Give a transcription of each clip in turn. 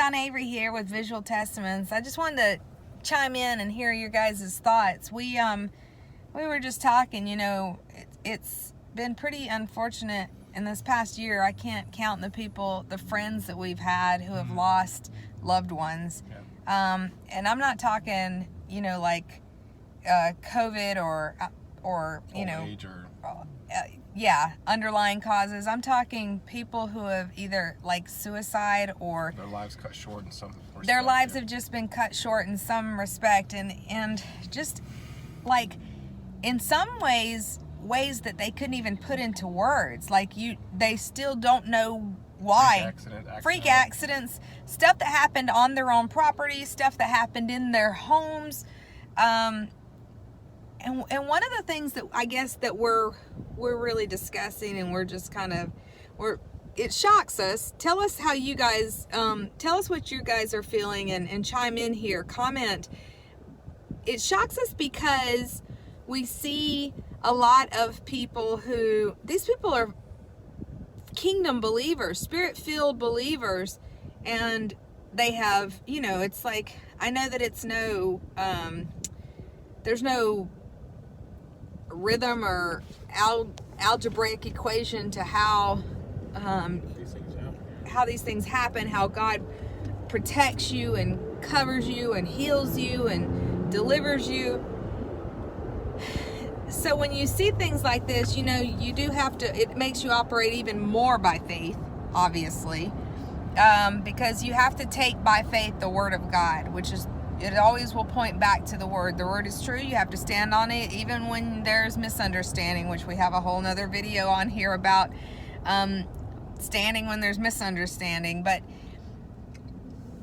Dawna Avery here with Visual Testaments. I just wanted to chime in and hear your guys' thoughts. We were just talking, you know, it's been pretty unfortunate in this past year. I can't count the friends that we've had who have lost loved ones. Yeah. And I'm not talking, you know, like COVID or you know, age or underlying causes. I'm talking people who have either like suicide or their lives cut short in some respect. Their lives have just been cut short in some respect, and just like in some ways that they couldn't even put into words. Like they still don't know why. Freak accidents, stuff that happened on their own property, stuff that happened in their homes. And one of the things that I guess that we're really discussing, and we're just kind of, it shocks us. Tell us how you guys, tell us what you guys are feeling, and chime in here, comment. It shocks us because we see a lot of people these people are kingdom believers, spirit-filled believers, and they have, you know, it's like, I know that it's there's no rhythm or algebraic equation to how these things happen, how God protects you and covers you and heals you and delivers you. So when you see things like this, you know, you do have to, it makes you operate even more by faith, obviously, because you have to take by faith the word of God, which is, it always will point back to the word. The word is true. You have to stand on it even when there's misunderstanding, which we have a whole nother video on here about standing when there's misunderstanding. But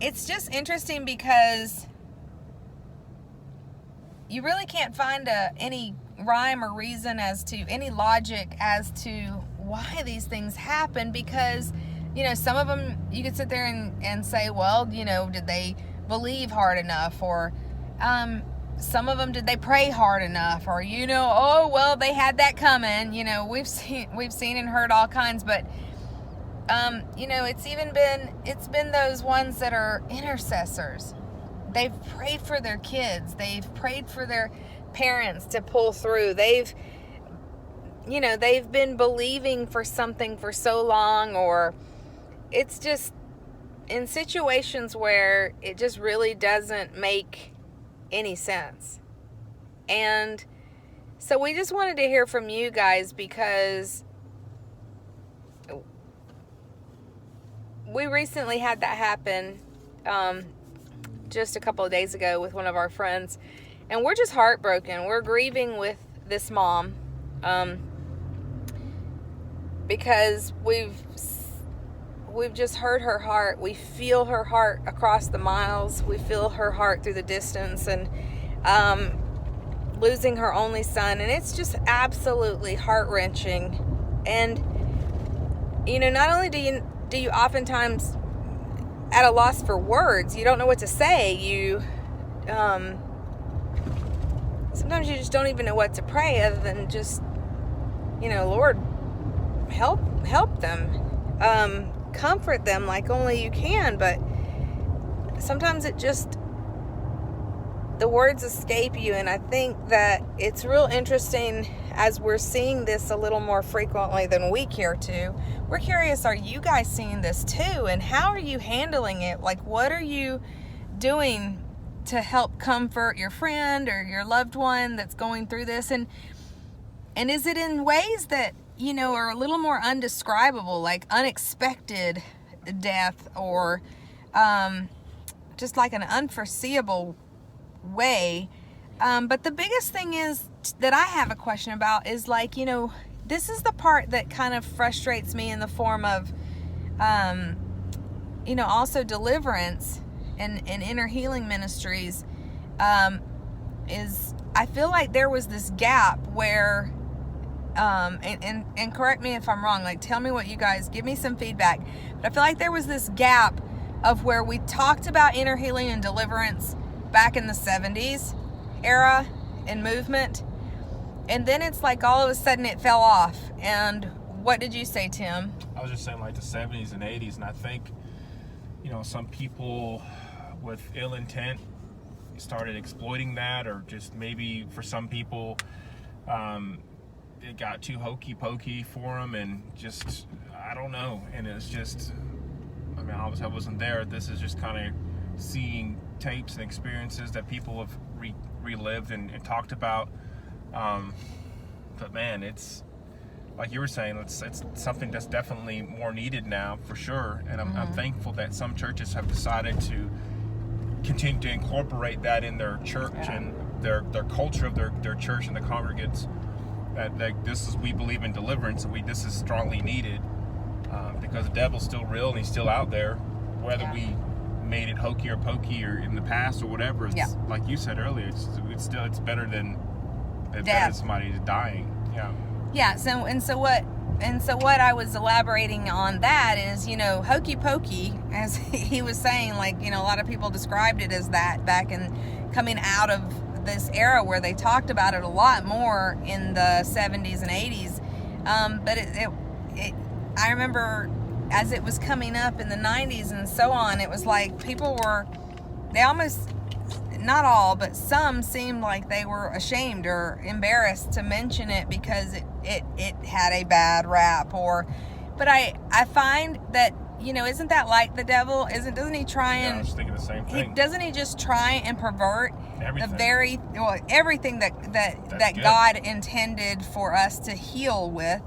it's just interesting because you really can't find any rhyme or reason any logic as to why these things happen, because, you know, some of them you could sit there and say, well, you know, did they believe hard enough, or some of them, did they pray hard enough, or, you know, oh well, they had that coming. You know, we've seen and heard all kinds, but you know, it's been those ones that are intercessors. They've prayed for their kids, they've prayed for their parents to pull through, they've been believing for something for so long, or it's just in situations where it just really doesn't make any sense. And so we just wanted to hear from you guys, because we recently had that happen just a couple of days ago with one of our friends, and we're just heartbroken. We're grieving with this mom because we've just heard her heart. We feel her heart across the miles. We feel her heart through the distance, and losing her only son. And it's just absolutely heart-wrenching. And, you know, not only do you oftentimes at a loss for words, you don't know what to say. Sometimes you just don't even know what to pray other than just, you know, Lord, help them. Comfort them like only you can. But sometimes the words escape you. And I think that it's real interesting as we're seeing this a little more frequently than week here too. We're curious, are you guys seeing this too? And how are you handling it? Like, what are you doing to help comfort your friend or your loved one that's going through this? And is it in ways that, you know, are a little more undescribable, like unexpected death, or just like an unforeseeable way? But the biggest thing is that I have a question about is, like, you know, this is the part that kind of frustrates me in the form of, you know, also Deliverance and inner healing ministries, is I feel like there was this gap where, and correct me if I'm wrong, like tell me what you guys, give me some feedback, but I feel like there was this gap of where we talked about inner healing and deliverance back in the 70s era and movement, and then it's like all of a sudden it fell off. And what did you say, Tim? I was just saying, like the 70s and 80s, and I think some people with ill intent started exploiting that, or just maybe for some people it got too hokey pokey for them, and just, I don't know. And it's just, obviously I wasn't there. This is just kind of seeing tapes and experiences that people have relived and talked about. But man, it's like you were saying, it's something that's definitely more needed now, for sure. And I'm thankful that some churches have decided to continue to incorporate that in their church and their culture of their church and the congregants. That we believe in deliverance, and this is strongly needed, because the devil's still real and he's still out there, whether we made it hokey or pokey or in the past or whatever. It's like you said earlier, it's better than somebody dying. So what I was elaborating on that is, hokey pokey, as he was saying, like, a lot of people described it as that back in coming out of this era where they talked about it a lot more in the 70s and 80s. But I remember as it was coming up in the 90s and so on, it was like they almost, not all, but some seemed like they were ashamed or embarrassed to mention it because it had a bad rap. But I find that, isn't that like the devil? Doesn't he try and... I was thinking the same thing. Doesn't he just try and pervert everything that good. God intended for us to heal with,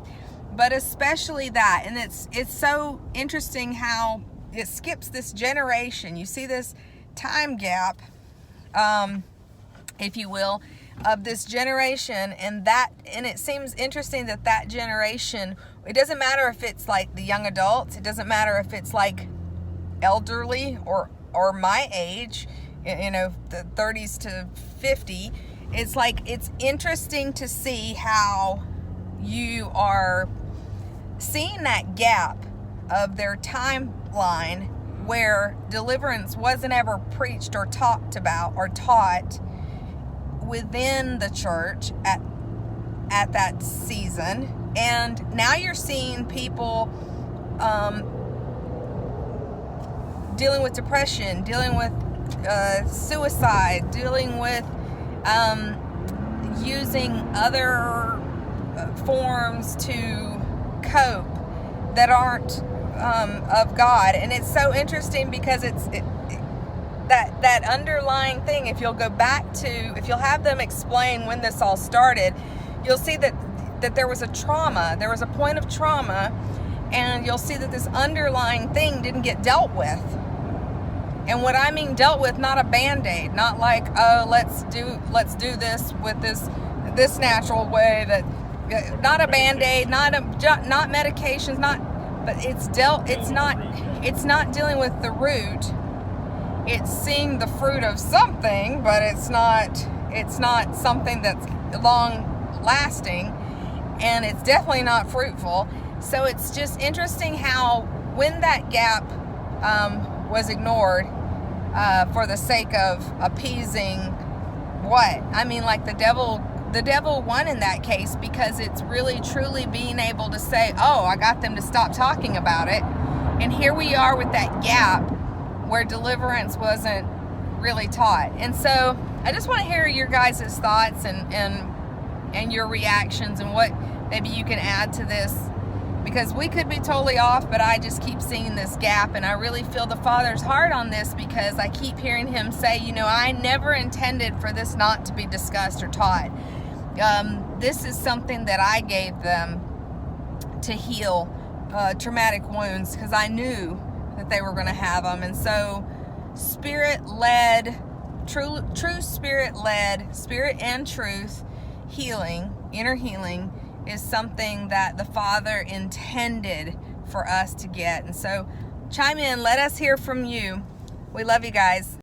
but especially that. And it's so interesting how it skips this generation. You see this time gap, if you will, of this generation, and it seems interesting that generation, it doesn't matter if it's like the young adults, it doesn't matter if it's like elderly or my age, the 30s to 50. It's like, it's interesting to see how you are seeing that gap of their timeline where deliverance wasn't ever preached or talked about or taught within the church at that season. And now you're seeing people dealing with depression, dealing with suicide, dealing with using other forms to cope that aren't of God. And it's so interesting because that underlying thing, if you'll go back to, if you'll have them explain when this all started, you'll see that there was a trauma, there was a point of trauma, and you'll see that this underlying thing didn't get dealt with. And what I mean dealt with, not a Band-Aid, not like, oh, let's do this with this natural way, that not a Band-Aid, not medications, but it's not dealing with the root. It's seeing the fruit of something, but it's not something that's long lasting, and it's definitely not fruitful. So it's just interesting how when that gap was ignored for the sake of appeasing what? I mean, like the devil won in that case, because it's really truly being able to say, oh, I got them to stop talking about it. And here we are with that gap where deliverance wasn't really taught. And so I just want to hear your guys' thoughts and your reactions, and what maybe you can add to this, because we could be totally off, but I just keep seeing this gap, and I really feel the Father's heart on this, because I keep hearing him say, I never intended for this not to be discussed or taught. This is something that I gave them to heal traumatic wounds, because I knew that they were going to have them. And so spirit-led, true spirit-led, spirit and truth healing, inner healing, is something that the Father intended for us to get. And so chime in, let us hear from you. We love you guys.